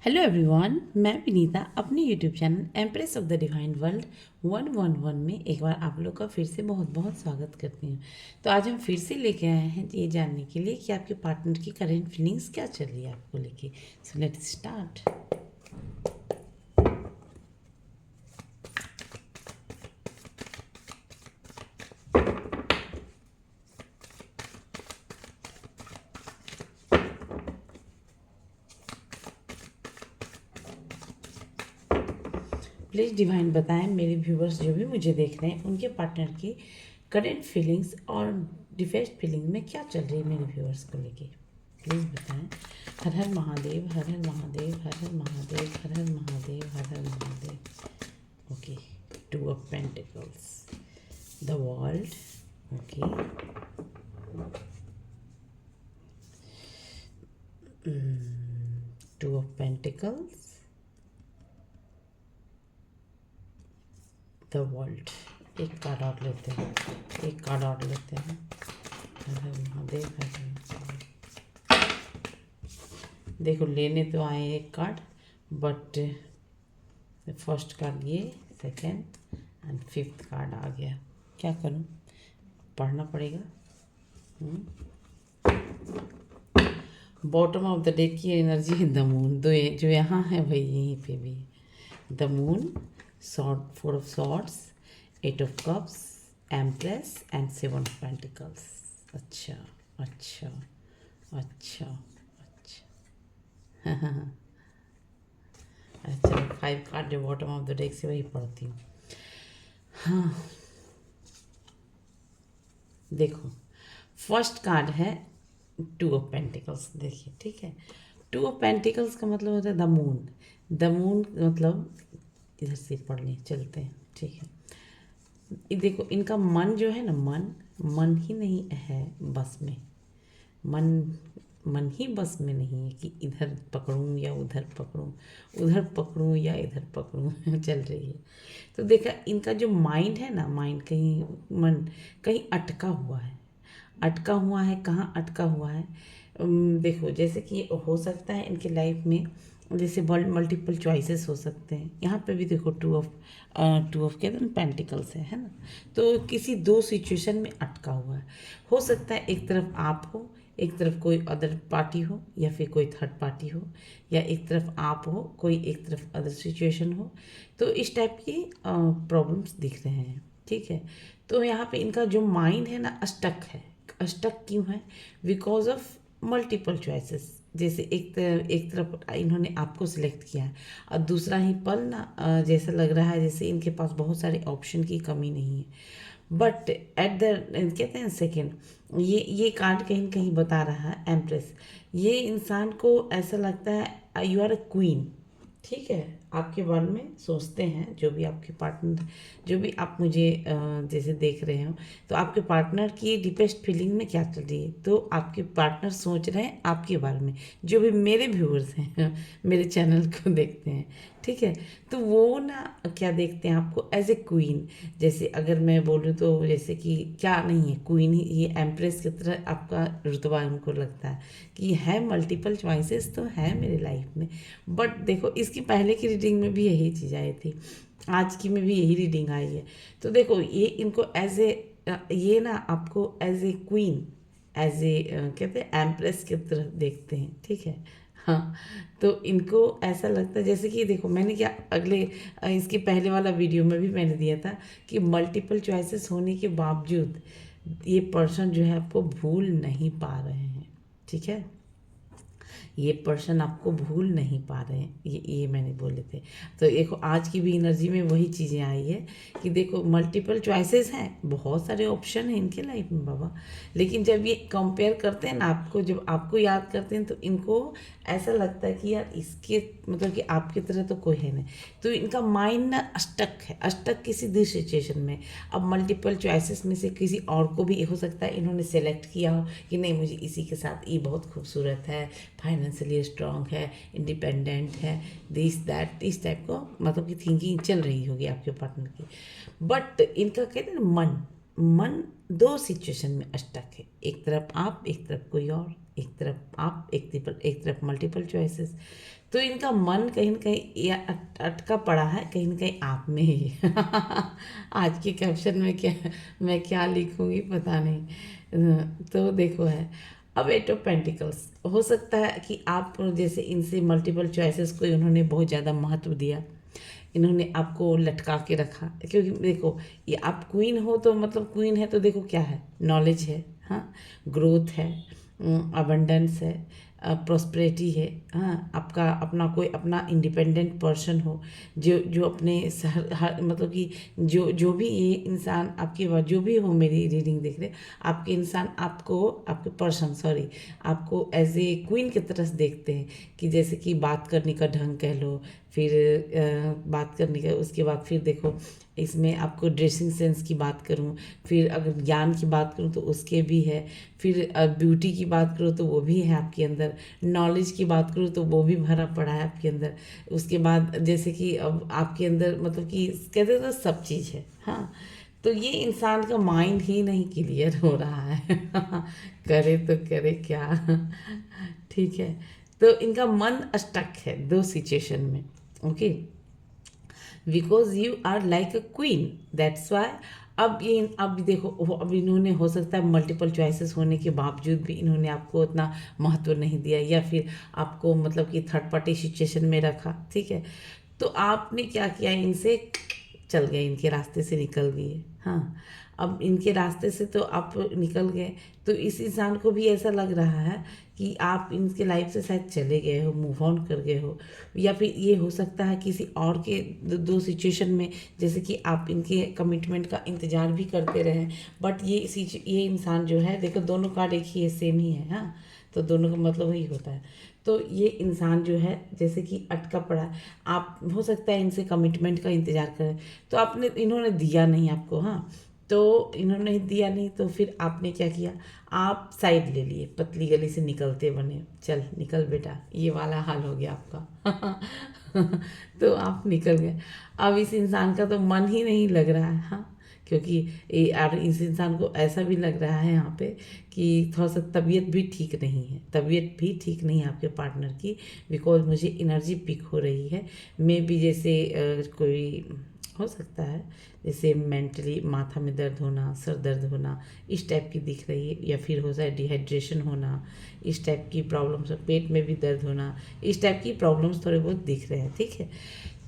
Hello everyone, मैं विनीता अपने YouTube channel empress of the divine world 111 में एक बार आप लोग का फिर से बहुत बहुत स्वागत करती हूँ। तो आज हम फिर से लेके आए हैं ये जानने के लिए कि आपके पार्टनर की करेंट फीलिंग्स क्या चल रही है आपको लेके। So let's start. Please divine बताएं मेरे व्यूवर्स जो भी मुझे देख रहे हैं उनके पार्टनर की करेंट फीलिंग्स और डिफेस्ट फीलिंग में क्या चल रही है मेरे व्यूवर्स को लेके। प्लीज़ बताएं। हर हर महादेव, हर हर महादेव, हर हर महादेव, हर हर महादेव, हर हर Mahadev. Okay, two of pentacles, the world. Okay, two of pentacles, the world. एक कार्ड और लेते हैं, एक कार्ड और लेते हैं। हर हर महादेव, हर हर महादेव। देखो लेने तो आए एक कार्ड, बट फर्स्ट कार्ड ये, सेकेंड एंड फिफ्थ कार्ड आ गया। क्या करूं, पढ़ना पड़ेगा। बॉटम ऑफ द डेक की एनर्जी है द मून, दो जो यहाँ है वही यहीं पे भी है। The moon, sword, four of swords, eight of cups, empress and seven of pentacles. अच्छा अच्छा अच्छा अच्छा। अच्छा, फाइव कार्ड जो बॉटम ऑफ द डेक से वही पढ़ती हूँ। हाँ, देखो फर्स्ट कार्ड है टू ऑफ पेंटिकल्स। देखिए ठीक है, टू ऑफ पेंटिकल्स का मतलब होता है द मून। द मून मतलब इधर से पढ़ लें, चलते हैं ठीक है। ये देखो इनका मन जो है ना, मन ही नहीं है बस में। मन ही बस में नहीं है कि इधर पकड़ूं या उधर पकड़ूं, उधर पकड़ूं या इधर पकड़ूं। चल रही है। तो देखा इनका जो माइंड है ना, माइंड कहीं, मन कहीं अटका हुआ है। अटका हुआ है, कहाँ अटका हुआ है? देखो जैसे कि हो सकता है इनके लाइफ में जैसे मल्टीपल चॉइसेस हो सकते हैं। यहाँ पे भी देखो टू ऑफ कहते हैं पेंटिकल्स है ना। तो किसी दो सिचुएशन में अटका हुआ है। हो सकता है एक तरफ आप हो, एक तरफ कोई अदर पार्टी हो, या फिर कोई थर्ड पार्टी हो, या एक तरफ आप हो, कोई एक तरफ अदर सिचुएशन हो। तो इस टाइप की प्रॉब्लम्स दिख रहे हैं ठीक है। तो यहाँ पे इनका जो माइंड है ना स्टक है। स्टक क्यों है? Because of multiple choices. जैसे एक तरफ इन्होंने आपको सिलेक्ट किया है और दूसरा ही पल ना जैसा लग रहा है जैसे इनके पास बहुत सारे ऑप्शन की कमी नहीं है। बट एट द कहते हैं सेकेंड, ये कार्ड कहीं न कहीं बता रहा है एम्प्रेस। ये इंसान को ऐसा लगता है यू आर अ क्वीन। ठीक है, आपके बारे में सोचते हैं जो भी आपके पार्टनर, जो भी आप मुझे जैसे देख रहे हो, तो आपके पार्टनर की डीपेस्ट फीलिंग में क्या चल रही है। तो आपके पार्टनर सोच रहे हैं आपके बारे में, जो भी मेरे व्यूअर्स हैं मेरे चैनल को देखते हैं ठीक है। तो वो ना क्या देखते हैं आपको एज ए क्वीन। जैसे अगर मैं बोलूँ तो जैसे कि क्या नहीं है, क्वीन ही, ये एम्प्रेस की तरह आपका रुतबा उनको लगता है कि है मल्टीपल चॉइसेस तो है मेरे लाइफ में। बट देखो इसकी पहले की रीडिंग में भी यही चीज़ आई थी, आज की में भी यही रीडिंग आई है। तो देखो ये इनको एज ए ये ना आपको as a queen, as a कहते हैं एम्प्रेस की तरह देखते हैं ठीक है। हाँ, तो इनको ऐसा लगता है जैसे कि देखो मैंने क्या अगले इसके पहले वाला वीडियो में भी मैंने दिया था कि मल्टीपल चॉइसेस होने के बावजूद ये पर्सन जो है आपको भूल नहीं पा रहे हैं ठीक है। ये पर्सन आपको भूल नहीं पा रहे हैं, ये मैंने बोले थे। तो देखो आज की भी एनर्जी में वही चीज़ें आई है कि देखो मल्टीपल चॉइसेस हैं, बहुत सारे ऑप्शन हैं इनके लाइफ में बाबा। लेकिन जब ये कंपेयर करते हैं ना आपको, जब आपको याद करते हैं तो इनको ऐसा लगता है कि यार इसके मतलब कि आपकी तरह तो कोई है नहीं। तो इनका माइंड ना स्टक है, स्टक किसी दूसरी सिचुएशन में। अब मल्टीपल चॉइसेस में से किसी और को भी हो सकता है इन्होंने सेलेक्ट किया हो कि नहीं मुझे इसी के साथ, ये बहुत खूबसूरत है, फाइनेंशियली स्ट्रांग है, इंडिपेंडेंट है, दिस दैट, इस टाइप को मतलब कि थिंकिंग चल रही होगी आपके पार्टनर की। बट इनका कहते हैं ना मन दो सिचुएशन में स्टक है, एक तरफ आप, एक तरफ कोई और। एक तरफ आप, एक तरफ मल्टीपल चॉइसेस। तो इनका मन कहीं ना कहीं अटका पड़ा है कहीं ना कहीं आप में ही। आज के कैप्शन में क्या मैं क्या लिखूंगी पता नहीं। तो देखो है, अब एट ऑफ पेंटिकल्स, हो सकता है कि आप जैसे इनसे मल्टीपल चॉइसेस को इन्होंने बहुत ज़्यादा महत्व दिया, इन्होंने आपको लटका के रखा। क्योंकि देखो ये आप क्वीन हो तो मतलब क्वीन है तो देखो क्या है, नॉलेज है, हाँ, ग्रोथ है, अबंडेंस है, प्रोस्पेरिटी है, हाँ, आपका अपना कोई अपना इंडिपेंडेंट पर्सन हो, जो जो अपने हर मतलब कि जो जो भी ये इंसान आपकी बात जो भी हो, मेरी रीडिंग देख रहे, आपके इंसान आपको, आपके पर्सन सॉरी, आपको एज ए क्वीन की तरह से देखते हैं। कि जैसे कि बात करने का ढंग कह लो, फिर बात करने का, उसके बाद फिर देखो इसमें आपको ड्रेसिंग सेंस की बात करूं, फिर अगर ज्ञान की बात करूं तो उसके भी है, फिर ब्यूटी की बात करूं तो वो भी है आपके अंदर, नॉलेज की बात करूं तो वो भी भरा पड़ा है आपके अंदर। उसके बाद जैसे कि अब आपके अंदर मतलब कि कहते हैं तो सब चीज़ है, हाँ। तो ये इंसान का माइंड ही नहीं क्लियर हो रहा है। करे तो करे क्या। ठीक है, तो इनका मन स्टक है दो सिचुएशन में, okay, because you are like a queen, that's why. अब देखो अब इन्होंने हो सकता है मल्टीपल चॉइसेस होने के बावजूद भी इन्होंने आपको उतना महत्व नहीं दिया, या फिर आपको मतलब कि थर्ड पार्टी सिचुएशन में रखा, ठीक है। तो आपने क्या किया, इनसे चल गए, इनके रास्ते से निकल गए, हाँ। अब इनके रास्ते से तो आप निकल गए, तो इस इंसान को भी ऐसा लग रहा है कि आप इनके लाइफ से शायद चले गए हो, मूव ऑन कर गए हो, या फिर ये हो सकता है किसी और के दो सिचुएशन में, जैसे कि आप इनके कमिटमेंट का इंतजार भी करते रहे, बट ये इंसान जो है, देखो दोनों कार्ड एक ही है, सेम ही है, हाँ। तो दोनों का मतलब वही होता है। तो ये इंसान जो है जैसे कि अटका पड़ा है, आप हो सकता है इनसे कमिटमेंट का इंतजार करें, तो आपने इन्होंने दिया नहीं आपको, हाँ। तो इन्होंने दिया नहीं तो फिर आपने क्या किया, आप साइड ले लिए, पतली गली से निकलते बने, चल निकल बेटा, ये वाला हाल हो गया आपका। तो आप निकल गए। अब इस इंसान का तो मन ही नहीं लग रहा है, हाँ। क्योंकि और इस इंसान को ऐसा भी लग रहा है यहाँ पे कि थोड़ा सा तबीयत भी ठीक नहीं है, तबीयत भी ठीक नहीं है आपके पार्टनर की, बिकॉज मुझे एनर्जी पिक हो रही है। मे भी जैसे कोई हो सकता है जैसे मेंटली माथा में दर्द होना, सर दर्द होना, इस टाइप की दिख रही है, या फिर हो सकता है डिहाइड्रेशन होना, इस टाइप की प्रॉब्लम्स, पेट में भी दर्द होना, इस टाइप की प्रॉब्लम्स थोड़े बहुत दिख रहे हैं, ठीक है।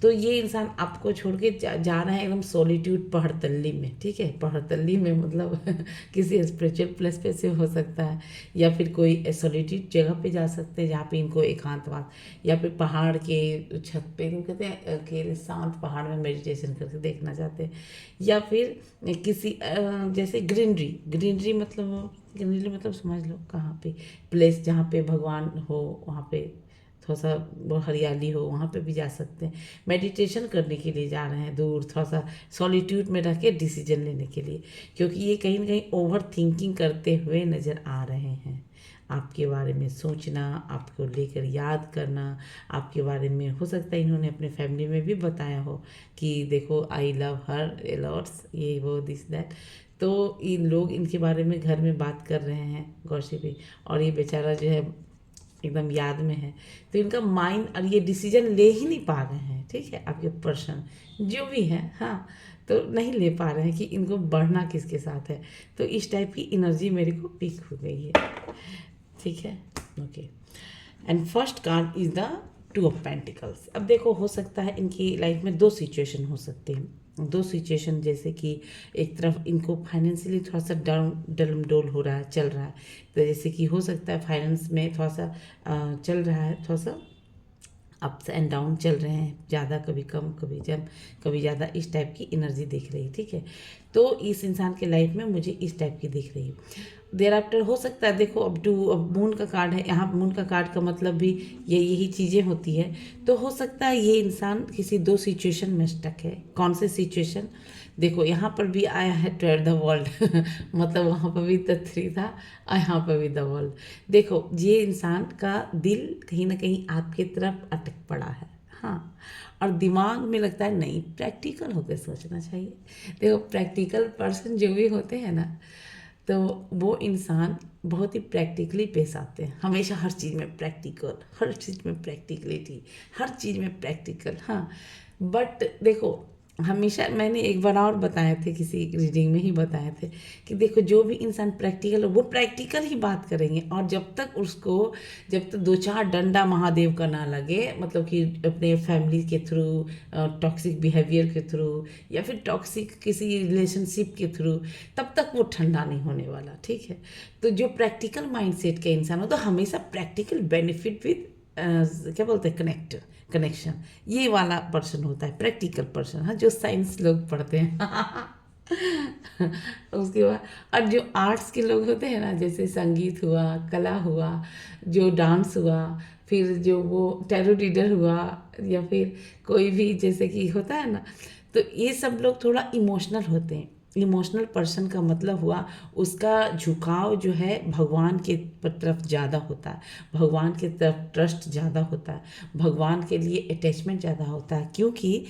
तो ये इंसान आपको छोड़ के जा रहा है एकदम सॉलिट्यूड पहाड़तल्ली में, ठीक है, पहाड़तल्ली में मतलब किसी स्पिरिचुअल प्लेस पे से हो सकता है, या फिर कोई सॉलिट्यूड जगह पे जा सकते हैं जहाँ पे इनको एकांतवास, या फिर पहाड़ के छत पे इनको कहते हैं अकेले शांत पहाड़ में मेडिटेशन करके देखना चाहते हैं, या फिर किसी जैसे ग्रीनरी मतलब समझ लो कहाँ पे प्लेस जहाँ पे भगवान हो, वहाँ पे थोड़ा सा वो हरियाली हो, वहाँ पे भी जा सकते हैं, मेडिटेशन करने के लिए जा रहे हैं दूर, थोड़ा सा सॉलिट्यूड में रह के डिसीजन लेने के लिए, क्योंकि ये कहीं ना कहीं ओवर थिंकिंग करते हुए नज़र आ रहे हैं। आपके बारे में सोचना, आपको लेकर याद करना, आपके बारे में हो सकता है इन्होंने अपने फैमिली में भी बताया हो कि देखो आई लव हर लॉट्स, ये वो दिस दैट। तो इन लोग इनके बारे में घर में बात कर रहे हैं गॉसिपिंग, और ये बेचारा जो है एकदम याद में है। तो इनका माइंड और ये डिसीजन ले ही नहीं पा रहे हैं, ठीक है, आपके पर्सन जो भी है, हाँ। तो नहीं ले पा रहे हैं कि इनको बढ़ना किसके साथ है। तो इस टाइप की एनर्जी मेरे को पिक हो गई है, ठीक है, okay. And first card is the two of pentacles. अब देखो हो सकता है इनकी लाइफ में दो सिचुएशन हो सकते हैं, दो सिचुएशन, जैसे कि एक तरफ इनको फाइनेंशियली थोड़ा सा डाउन डलमडोल हो रहा है, चल रहा है, तो जैसे कि हो सकता है फाइनेंस में थोड़ा सा चल रहा है, थोड़ा सा अप्स एंड डाउन चल रहे हैं, ज़्यादा कभी कम कभी जम कभी ज़्यादा, इस टाइप की एनर्जी दिख रही है, ठीक है। तो इस इंसान के लाइफ में मुझे इस टाइप की दिख रही है। देर आफ्टर हो सकता है, देखो अब मून का कार्ड है यहाँ, मून का कार्ड का मतलब भी यही चीज़ें होती है। तो हो सकता है ये इंसान किसी दो सिचुएशन में स्टक है। कौन से सिचुएशन, देखो यहाँ पर भी आया है ट्वेल्व द वर्ल्ड। मतलब वहाँ पर भी द थ्री था और यहाँ पर भी द वर्ल्ड। देखो ये इंसान का दिल कहीं ना कहीं आपके तरफ अटक पड़ा है, हाँ। और दिमाग में लगता है नहीं, प्रैक्टिकल होकर सोचना चाहिए। देखो प्रैक्टिकल पर्सन जो भी होते हैं ना, तो वो इंसान बहुत ही प्रैक्टिकली पेश आते हैं, हमेशा हर चीज़ में प्रैक्टिकल, हर चीज़ में प्रैक्टिकलिटी, हर चीज़ में प्रैक्टिकल। हाँ, बट देखो, हमेशा मैंने एक बार और बताए थे, किसी रीडिंग में ही बताए थे कि देखो, जो भी इंसान प्रैक्टिकल है वो प्रैक्टिकल ही बात करेंगे, और जब तक दो चार डंडा महादेव का ना लगे, मतलब कि अपने फैमिली के थ्रू, टॉक्सिक बिहेवियर के थ्रू, या फिर टॉक्सिक किसी रिलेशनशिप के थ्रू, तब तक वो ठंडा नहीं होने वाला। ठीक है, तो जो प्रैक्टिकल माइंडसेट का इंसान हो तो हमेशा प्रैक्टिकल बेनिफिट विद क्या बोलते हैं, कनेक्शन, ये वाला पर्सन होता है प्रैक्टिकल पर्सन। हाँ, जो साइंस लोग पढ़ते हैं उसके बाद, और जो आर्ट्स के लोग होते हैं ना, जैसे संगीत हुआ, कला हुआ, जो डांस हुआ, फिर जो वो टैरो रीडर हुआ, या फिर कोई भी जैसे कि होता है ना, तो ये सब लोग थोड़ा इमोशनल होते हैं। इमोशनल पर्सन का मतलब हुआ उसका झुकाव जो है भगवान के तरफ ज़्यादा होता है, भगवान के तरफ ट्रस्ट ज़्यादा होता है, भगवान के लिए अटैचमेंट ज़्यादा होता है, क्योंकि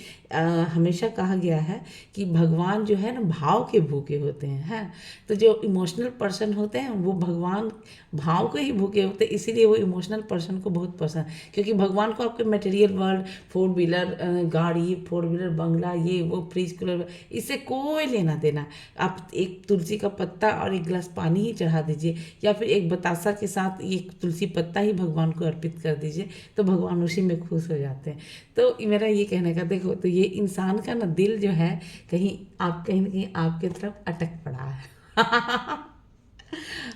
हमेशा कहा गया है कि भगवान जो है ना भाव के भूखे होते हैं। तो जो इमोशनल पर्सन होते हैं वो भगवान भाव के ही भूखे होते हैं, इसीलिए वो इमोशनल पर्सन को बहुत पसंद, क्योंकि भगवान को आपके मटेरियल वर्ल्ड, फोर व्हीलर गाड़ी, फोर व्हीलर बंगला, ये वो फ्रिज कूलर, इससे कोई लेना देना। आप एक तुलसी का पत्ता और एक गिलास पानी ही चढ़ा दीजिए, या फिर एक बतासा के साथ एक तुलसी पत्ता ही भगवान को अर्पित कर दीजिए, तो भगवान उसी में खुश हो जाते हैं। तो मेरा ये कहने का, देखो, तो ये इंसान का ना दिल जो है, कहीं ना कहीं आपके तरफ अटक पड़ा है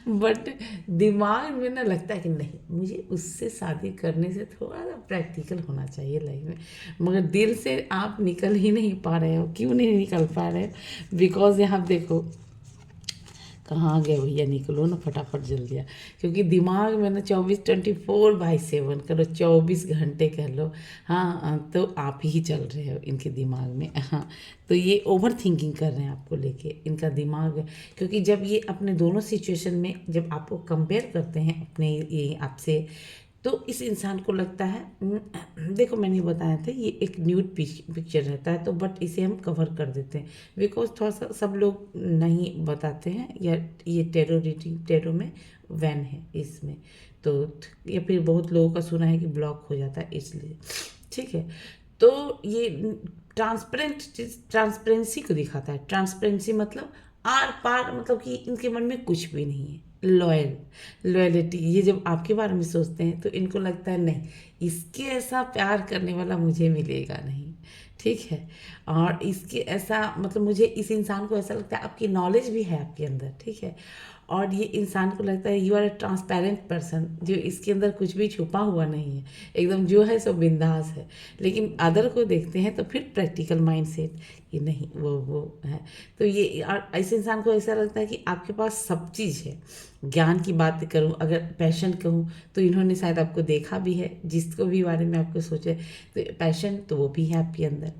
बट दिमाग में ना लगता है कि नहीं, मुझे उससे शादी करने से थोड़ा सा प्रैक्टिकल होना चाहिए लाइफ में, मगर दिल से आप निकल ही नहीं पा रहे हो। क्यों नहीं निकल पा रहे हो? बिकॉज यहाँ देखो, कहाँ गए भैया, निकलो ना फटाफट जल्दी आ, क्योंकि दिमाग में ना 24/7 करो, 24 घंटे कह लो, हाँ, तो आप ही चल रहे हो इनके दिमाग में। हाँ, तो ये ओवर थिंकिंग कर रहे हैं आपको लेके इनका दिमाग, क्योंकि जब ये अपने दोनों सिचुएशन में जब आपको कंपेयर करते हैं अपने ये आपसे, तो इस इंसान को लगता है देखो, मैंने बताया था ये एक न्यूड पिक्चर रहता है, तो बट इसे हम कवर कर देते हैं, बिकॉज थोड़ा सा सब लोग नहीं बताते हैं, या ये टेरो में वैन है इसमें, तो या फिर बहुत लोगों का सुना है कि ब्लॉक हो जाता है इसलिए। ठीक है, तो ये ट्रांसपेरेंसी को दिखाता है। ट्रांसपेरेंसी मतलब आर पार, मतलब कि इनके मन में कुछ भी नहीं है। लॉयलिटी, ये जब आपके बारे में सोचते हैं तो इनको लगता है नहीं, इसके ऐसा प्यार करने वाला मुझे मिलेगा नहीं। ठीक है, और इसके ऐसा, मतलब मुझे इस इंसान को ऐसा लगता है आपकी नॉलेज भी है आपके अंदर। ठीक है, और ये इंसान को लगता है you are a transparent person, जो इसके अंदर कुछ भी छुपा हुआ नहीं है, एकदम जो है सो बिंदास है। लेकिन अदर को देखते हैं तो फिर प्रैक्टिकल माइंड सेट कि नहीं, वो है। तो ये, और ऐसे इंसान को ऐसा लगता है कि आपके पास सब चीज़ है। ज्ञान की बात करूं, अगर पैशन कहूं, तो इन्होंने शायद आपको देखा भी है, जिसको भी बारे में आपको सोचे, तो पैशन तो वो भी है आपके अंदर,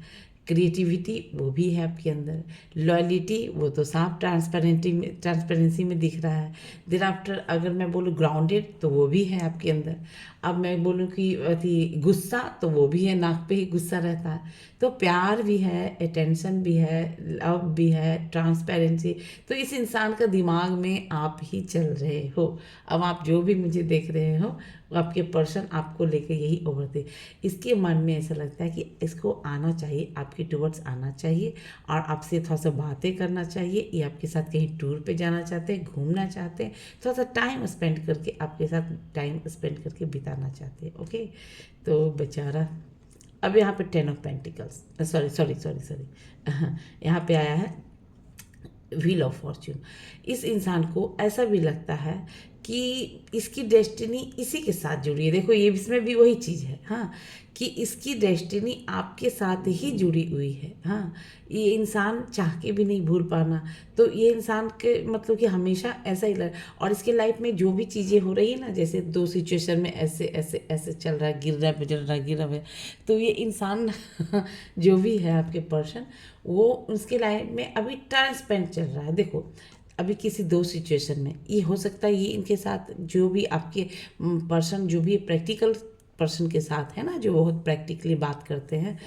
क्रिएटिविटी वो भी है आपके अंदर, लॉयलिटी वो तो साफ ट्रांसपेरेंसी में दिख रहा है। देन आफ्टर अगर मैं बोलूँ ग्राउंडेड, तो वो भी है आपके अंदर। अब मैं बोलूँ कि अति गुस्सा, तो वो भी है, नाक पे ही गुस्सा रहता है। तो प्यार भी है, अटेंशन भी है, लव भी है, ट्रांसपेरेंसी, तो इस इंसान का दिमाग में आप ही चल रहे हो। अब आप जो भी मुझे देख रहे हो, आपके पर्सन आपको लेके यही उभरते, इसके मन में ऐसा लगता है कि इसको आना चाहिए, आपके टुवर्ड्स आना चाहिए, और आपसे थोड़ा सा बातें करना चाहिए, या आपके साथ कहीं टूर पे जाना चाहते हैं, घूमना चाहते हैं, थोड़ा सा टाइम स्पेंड करके आपके साथ टाइम स्पेंड करके बिताना चाहते हैं। ओके, तो बेचारा, अब यहाँ पे 10 ऑफ पेंटिकल्स, सॉरी यहाँ पे आया है व्हील ऑफ फॉर्च्यून। इस इंसान को ऐसा भी लगता है कि इसकी डेस्टिनी इसी के साथ जुड़ी है। देखो, ये इसमें भी वही चीज़ है, हाँ, कि इसकी डेस्टिनी आपके साथ ही जुड़ी हुई है। हाँ, ये इंसान चाह के भी नहीं भूल पाना, तो ये इंसान के मतलब कि हमेशा ऐसा ही लग, और इसके लाइफ में जो भी चीज़ें हो रही है ना, जैसे दो सिचुएशन में ऐसे ऐसे ऐसे चल रहा है, गिर रहा है, बिजल रहा है, गिर रहा है, तो ये इंसान जो भी है आपके पर्सन, वो उसके लाइफ में अभी ट्रांसपेरेंट चल रहा है। देखो, अभी किसी दो सिचुएशन में ये हो सकता है, ये इनके साथ जो भी आपके पर्सन, जो भी प्रैक्टिकल पर्सन के साथ है ना, जो बहुत प्रैक्टिकली बात करते हैं,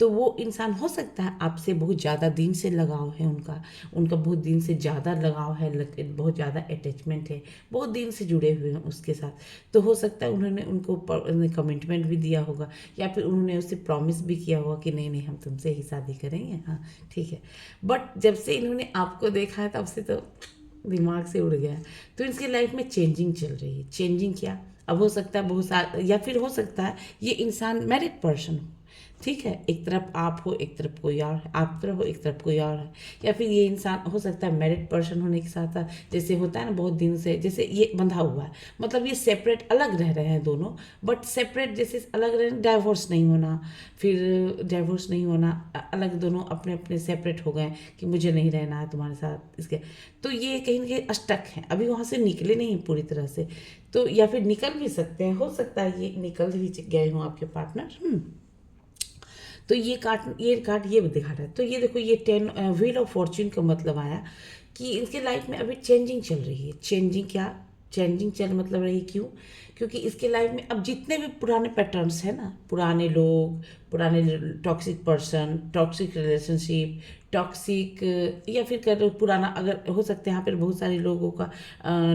तो वो इंसान हो सकता है आपसे बहुत ज़्यादा दिन से लगाव है, उनका उनका बहुत दिन से ज़्यादा लगाव है, बहुत ज़्यादा अटैचमेंट है, बहुत दिन से जुड़े हुए हैं उसके साथ। तो हो सकता है उन्होंने उनको कमिटमेंट भी दिया होगा, या फिर उन्होंने उससे प्रॉमिस भी किया होगा कि नहीं नहीं हम तुमसे ही शादी करेंगे, हाँ ठीक है। बट जब से इन्होंने आपको देखा है तब से तो दिमाग से उड़ गया है। तो इनकी लाइफ में चेंजिंग चल रही है। चेंजिंग क्या, अब हो सकता है बहुत सारा, या फिर हो सकता है ये इंसान मैरिड पर्सन हो, ठीक है, एक तरफ आप हो एक तरफ कोई और है, आप तरफ हो एक तरफ कोई और है। या फिर ये इंसान हो सकता है मैरिड पर्सन होने के साथ साथ जैसे होता है ना बहुत दिन से जैसे ये बंधा हुआ है, मतलब ये सेपरेट अलग रह रहे हैं दोनों, बट सेपरेट जैसे अलग रह, डाइवोर्स नहीं होना, फिर डाइवोर्स नहीं होना, अलग दोनों अपने अपने सेपरेट हो गए कि मुझे नहीं रहना है तुम्हारे साथ इसके। तो ये कहीं ना कहीं अटक है, अभी वहाँ से निकले नहीं पूरी तरह से। तो या फिर निकल भी सकते हैं, हो सकता है ये निकल भी गए हों आपके पार्टनर। तो ये कार्ड ये दिखा रहा है। तो ये देखो ये 10 व्हील ऑफ फॉर्च्यून का मतलब आया कि इनके लाइफ में अभी चेंजिंग चल रही है। चेंजिंग क्या, चेंजिंग चल मतलब रही क्यों, क्योंकि इसके लाइफ में अब जितने भी पुराने पैटर्न्स हैं ना, पुराने लोग, पुराने toxic person, toxic relationship, toxic, या फिर कर पुराना, अगर हो सकता है यहाँ पर बहुत सारे लोगों का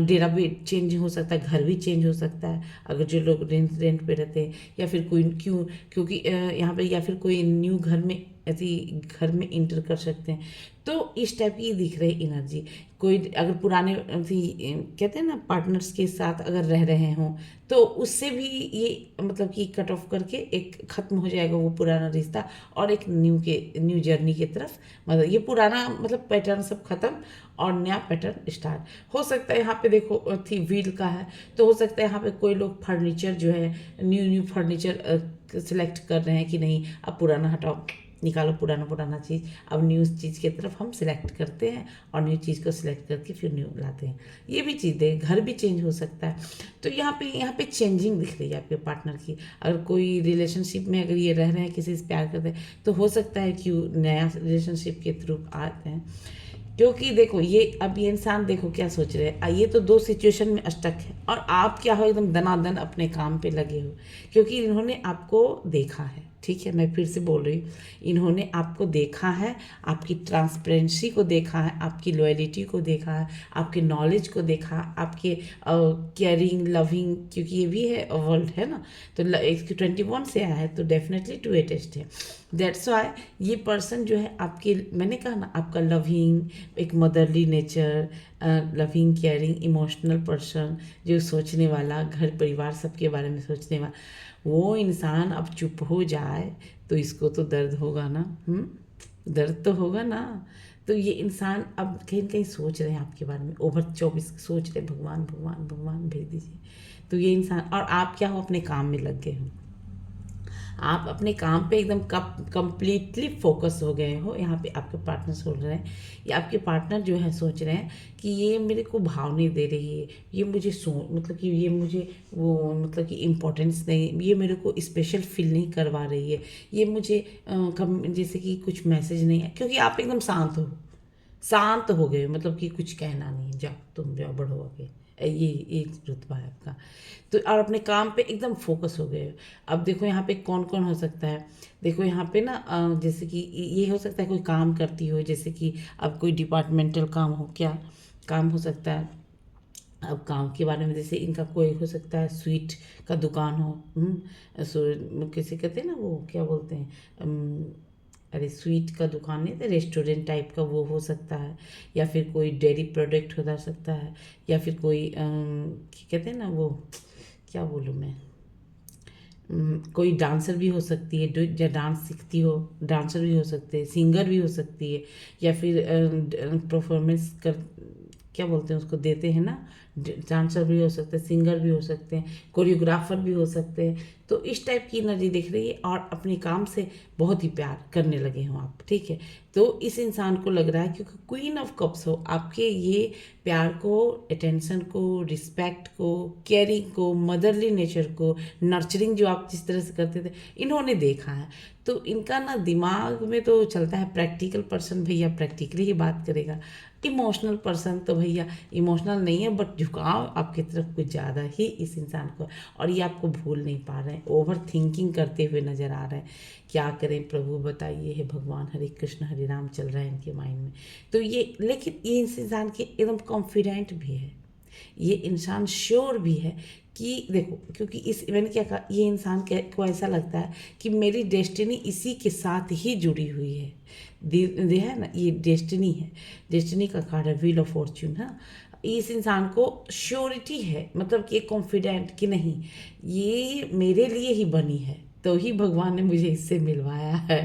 डेरा भी चेंज हो सकता है, घर भी चेंज हो सकता है, अगर जो लोग रेंट पे रहते हैं, या फिर कोई क्योंकि यहाँ पे या फिर कोई न्यू घर में ऐसी घर में इंटर कर सकते हैं। तो इस टाइप की दिख रही एनर्जी। कोई अगर पुराने कहते हैं ना पार्टनर्स के साथ अगर रह रहे हों तो उससे भी ये मतलब कि कट ऑफ करके एक ख़त्म हो जाएगा वो पुराना रिश्ता, और एक न्यू जर्नी की तरफ, मतलब ये पुराना मतलब पैटर्न सब खत्म और नया पैटर्न स्टार्ट हो सकता है। यहाँ पे देखो थी व्हील का है, तो हो सकता है यहाँ पे कोई लोग फर्नीचर जो है न्यू फर्नीचर सिलेक्ट कर रहे हैं कि नहीं अब पुराना हटाओ, निकालो पुराना चीज़, अब न्यू चीज़ की तरफ हम सिलेक्ट करते हैं और न्यू चीज़ को सिलेक्ट करके फिर न्यू लाते हैं। ये भी चीज़ है, घर भी चेंज हो सकता है। तो यहाँ पे चेंजिंग दिख रही है आपके पार्टनर की। अगर कोई रिलेशनशिप में अगर ये रह रहे हैं, किसी से प्यार करते हैं, तो हो सकता है कि नया रिलेशनशिप के थ्रू आते हैं। क्योंकि देखो ये अब ये इंसान देखो क्या सोच रहे हैं, ये तो दो सिचुएशन में अटक है, और आप क्या हो एकदम दनादन अपने काम पे लगे हो, क्योंकि इन्होंने आपको देखा है। ठीक है, मैं फिर से बोल रही हूँ, इन्होंने आपको देखा है, आपकी ट्रांसपेरेंसी को देखा है, आपकी लॉयलिटी को देखा है, आपके नॉलेज को देखा, आपके केयरिंग लविंग, क्योंकि ये भी है वर्ल्ड है ना, तो इसकी 21 से आया है, तो डेफिनेटली 2 अटेस्ट है। दैट्स वाई ये पर्सन जो है आपके, मैंने कहा ना आपका लविंग, एक motherly nature, loving caring emotional person, जो सोचने वाला, घर परिवार सबके बारे में सोचने वाला, वो इंसान अब चुप हो जाए तो इसको तो दर्द होगा ना, दर्द तो होगा ना। तो ये इंसान अब कहीं न कहीं सोच रहे हैं आपके बारे में, ओवर 24 सोच रहे भगवान भगवान भगवान भेज दीजिए। तो ये इंसान, और आप क्या हो अपने काम में लग गए हो, आप अपने काम पे एकदम कंप्लीटली फोकस हो गए हो। यहाँ पे आपके पार्टनर सोच रहे हैं, या आपके पार्टनर जो है सोच रहे हैं कि ये मेरे को भाव नहीं दे रही है, ये मुझे मतलब कि ये मुझे वो मतलब कि इम्पोर्टेंस नहीं, ये मेरे को स्पेशल फील नहीं करवा रही है, ये मुझे जैसे कि कुछ मैसेज नहीं है, क्योंकि आप एकदम शांत हो गए, मतलब कि कुछ कहना नहीं है, जाओ तुम जाओ बढ़ो आगे, ये रुतबा है आपका। तो और अपने काम पे एकदम फोकस हो गए। अब देखो यहाँ पे कौन कौन हो सकता है, देखो यहाँ पे ना जैसे कि ये हो सकता है कोई काम करती हो, जैसे कि अब कोई डिपार्टमेंटल काम हो, क्या काम हो सकता है। अब काम के बारे में जैसे इनका कोई हो सकता है स्वीट का दुकान हो, कैसे कहते हैं ना वो क्या बोलते हैं, अरे स्वीट का दुकान नहीं था, रेस्टोरेंट टाइप का वो हो सकता है, या फिर कोई डेयरी प्रोडक्ट हो सकता है, या फिर कोई कहते हैं ना वो क्या बोलूँ मैं, कोई डांसर भी हो सकती है, जो डांस सीखती हो, डांसर भी हो सकते हैं, सिंगर भी हो सकती है, या फिर परफॉर्मेंस कर क्या बोलते हैं उसको देते हैं ना, डांसर भी हो सकते हैं, सिंगर भी हो सकते हैं, कोरियोग्राफर भी हो सकते हैं। तो इस टाइप की एनर्जी दिख रही है, और अपने काम से बहुत ही प्यार करने लगे हो आप, ठीक है। तो इस इंसान को लग रहा है क्योंकि क्वीन ऑफ कप्स हो, आपके ये प्यार को, अटेंशन को, रिस्पेक्ट को, केयरिंग को, मदरली नेचर को, नर्चरिंग जो आप जिस तरह से करते थे, इन्होंने देखा है। तो इनका ना दिमाग में तो चलता है प्रैक्टिकल पर्सन भैया प्रैक्टिकली ही बात करेगा, इमोशनल पर्सन तो भैया इमोशनल नहीं है, बट जो झुकाव आपकी तरफ कुछ ज़्यादा ही इस इंसान को, और ये आपको भूल नहीं पा रहे हैं, ओवर थिंकिंग करते हुए नज़र आ रहे हैं। क्या करें प्रभु बताइए, हे भगवान, हरे कृष्ण हरे राम चल रहा है इनके माइंड में। तो ये, लेकिन ये इस इंसान के एकदम कॉन्फिडेंट भी है, ये इंसान श्योर भी है कि देखो, क्योंकि इस मैंने क्या कहा, ये इंसान को ऐसा लगता है कि मेरी डेस्टिनी इसी के साथ ही जुड़ी हुई है। ये है ना, ये डेस्टिनी है, डेस्टिनी का कार्ड है, व्हील ऑफ फॉर्च्यून है। इस इंसान को श्योरिटी है, मतलब कि कॉन्फिडेंट कि नहीं, ये मेरे लिए ही बनी है, तो ही भगवान ने मुझे इससे मिलवाया है।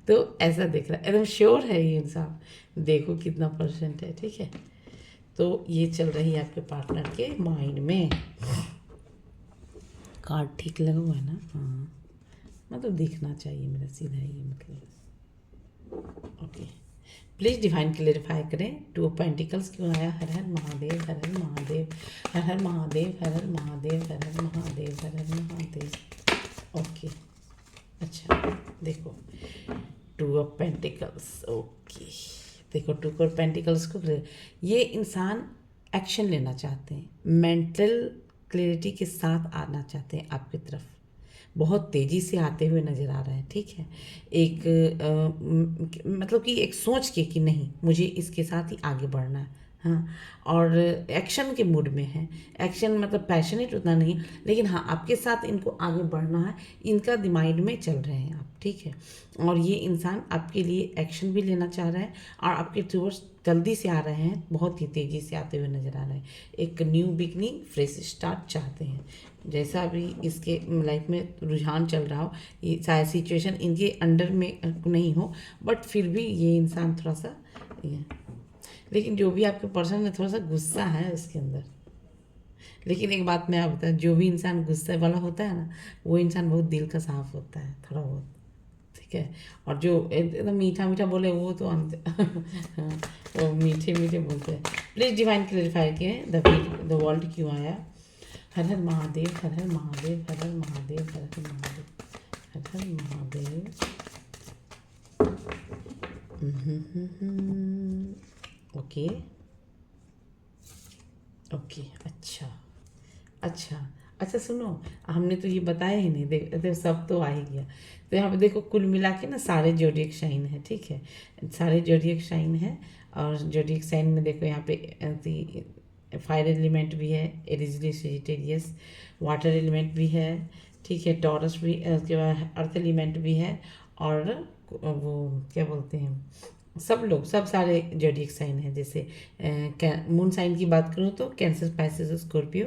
तो ऐसा दिख रहा है, एकदम श्योर है ये इंसान। देखो कितना परसेंट है, ठीक है। तो ये चल रही है आपके पार्टनर के माइंड में। कार्ड ठीक लगा हुआ है ना? हाँ, मतलब दिखना चाहिए मेरा सीधा, ये मतलब ओके। प्लीज़ डिवाइन क्लेरिफाई करें, टू ऑफ पेंटिकल्स क्यों आया? हर हर महादेव, हर हर महादेव, हर हर महादेव, हर हर महादेव, हर हर महादेव, हर हर महादेव। ओके, अच्छा देखो, टू ऑफ पेंटिकल्स। ओके, देखो टू ऑफ पेंटिकल्स को, ये इंसान एक्शन लेना चाहते हैं, मेंटल क्लैरिटी के साथ आना चाहते हैं आपकी तरफ, बहुत तेज़ी से आते हुए नज़र आ रहे हैं, ठीक है। एक मतलब कि एक सोच के कि नहीं, मुझे इसके साथ ही आगे बढ़ना है, हाँ, और एक्शन के मूड में है। एक्शन मतलब पैशनेट उतना नहीं, लेकिन हाँ आपके साथ इनको आगे बढ़ना है, इनका दिमाग में चल रहे हैं आप, ठीक है। और ये इंसान आपके लिए एक्शन भी लेना चाह रहा है, और आपके टूवर्ड्स जल्दी से आ रहे हैं, बहुत ही तेज़ी से आते हुए नज़र आ रहे हैं। एक न्यू बिगनिंग, फ्रेश स्टार्ट चाहते हैं। जैसा अभी इसके लाइफ में रुझान चल रहा हो, ये शायद सिचुएशन इनके अंडर में नहीं हो, बट फिर भी ये इंसान थोड़ा सा ये, लेकिन जो भी आपके पर्सन में थोड़ा सा गुस्सा है उसके अंदर। लेकिन एक बात मैं आप बताऊँ, जो भी इंसान गुस्से वाला होता है ना, वो इंसान बहुत दिल का साफ होता है थोड़ा बहुत, ठीक है। और जो एकदम मीठा मीठा बोले वो तो वो मीठे मीठे बोलते हैं। प्लीज़ डिवाइन क्लेरिफाई किए, द वर्ल्ड क्यों आया? हर हर महादेव, हर हर महादेव, हर हर महादेव, हर हर महादेव, हर हर महादेव। ओके ओके, अच्छा अच्छा अच्छा, सुनो, हमने तो ये बताया ही नहीं, देख सब तो आ ही गया। तो यहाँ पे देखो, कुल मिला के ना सारे जोडियक साइन है, ठीक है, सारे जोडियक साइन है। और जोडियक साइन में देखो यहाँ पे फायर एलिमेंट भी है, एरिजली सेजिटेरियस, वाटर एलिमेंट भी है, ठीक है, टॉरस भी, उसके बाद अर्थ एलिमेंट भी है, और वो क्या बोलते हैं, सब लोग, सब सारे जोडियक साइन है। जैसे मून साइन की बात करूँ तो कैंसर, स्पाइसिस, स्कॉर्पियो,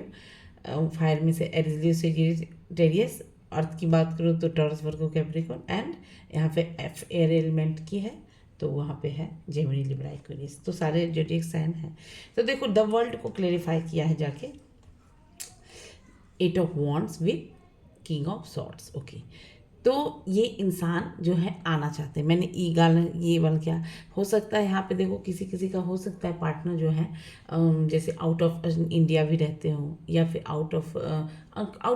फायर में से एरिजली सेजिटेरियस, अर्थ की बात करूँ तो टॉरस, वर्गो, कैप्रिकॉर्न, एंड यहाँ पे एयर एलिमेंट की है तो वहाँ पे है जेमिनी, लिब्रा, एक्वेरियस। तो सारे जोडियक साइन है। तो देखो द वर्ल्ड को क्लेरिफाई किया है जाके, eight of wands with king of swords. Okay, तो ये इंसान जो है आना चाहते हैं, मैंने ये वाला क्या हो सकता है यहाँ पे देखो, किसी किसी का हो सकता है पार्टनर जो है जैसे आउट ऑफ इंडिया भी रहते हो, या फिर आउट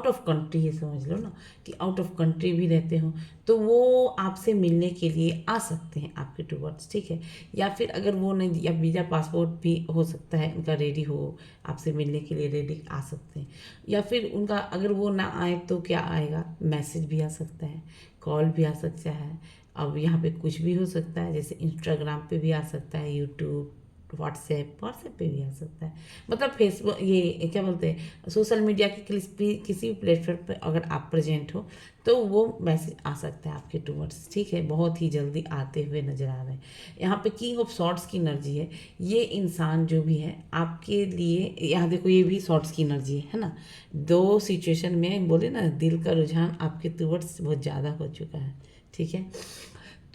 ऑफ कंट्री, ये समझ लो ना कि आउट ऑफ कंट्री भी रहते हो, तो वो आपसे मिलने के लिए आ सकते हैं आपके टूवर्ड्स, ठीक है। या फिर अगर वो नहीं, या वीज़ा पासपोर्ट भी हो सकता है इनका रेडी हो, आपसे मिलने के लिए रेडी आ सकते हैं। या फिर उनका अगर वो ना आए तो क्या आएगा, मैसेज भी आ सकता है, कॉल भी आ सकता है। अब यहाँ पे कुछ भी हो सकता है, जैसे इंस्टाग्राम पे भी आ सकता है, यूट्यूब, व्हाट्सएप पे भी आ सकता है, मतलब फेसबुक, ये क्या बोलते हैं, सोशल मीडिया के किसी भी प्लेटफॉर्म पे अगर आप प्रेजेंट हो तो वो मैसेज आ सकता है आपके टूवर्ड्स, ठीक है। बहुत ही जल्दी आते हुए नज़र आ रहे हैं। यहाँ पे किंग ऑफ सॉर्ड्स की एनर्जी है। ये इंसान जो भी है आपके लिए, यहाँ देखो ये भी सॉर्ड्स की एनर्जी है ना। दो सिचुएशन में बोले ना, दिल का रुझान आपके टूवर्ड्स बहुत ज़्यादा हो चुका है, ठीक है।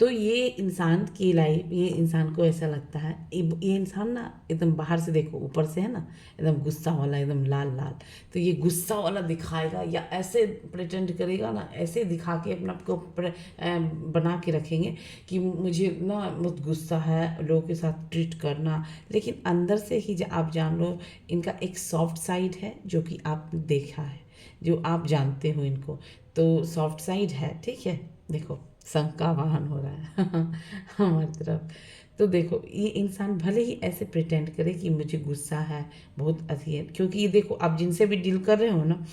तो ये इंसान की लाइफ, ये इंसान को ऐसा लगता है, ये इंसान ना एकदम बाहर से देखो, ऊपर से है ना एकदम गुस्सा वाला, एकदम लाल लाल, तो ये गुस्सा वाला दिखाएगा, या ऐसे प्रेटेंड करेगा ना, ऐसे दिखा के अपना आपको बना के रखेंगे कि मुझे ना बहुत गुस्सा है, लोगों के साथ ट्रीट करना, लेकिन अंदर से ही आप जान लो इनका एक सॉफ्ट साइड है, जो कि आपने देखा है, जो आप जानते हो इनको, तो सॉफ्ट साइड है, ठीक है। देखो शंख का वाहन हो रहा है हमारी तरफ। तो देखो ये इंसान भले ही ऐसे प्रिटेंड करे कि मुझे गुस्सा है, बहुत अति है, क्योंकि ये देखो आप जिनसे भी डील कर रहे हो ना,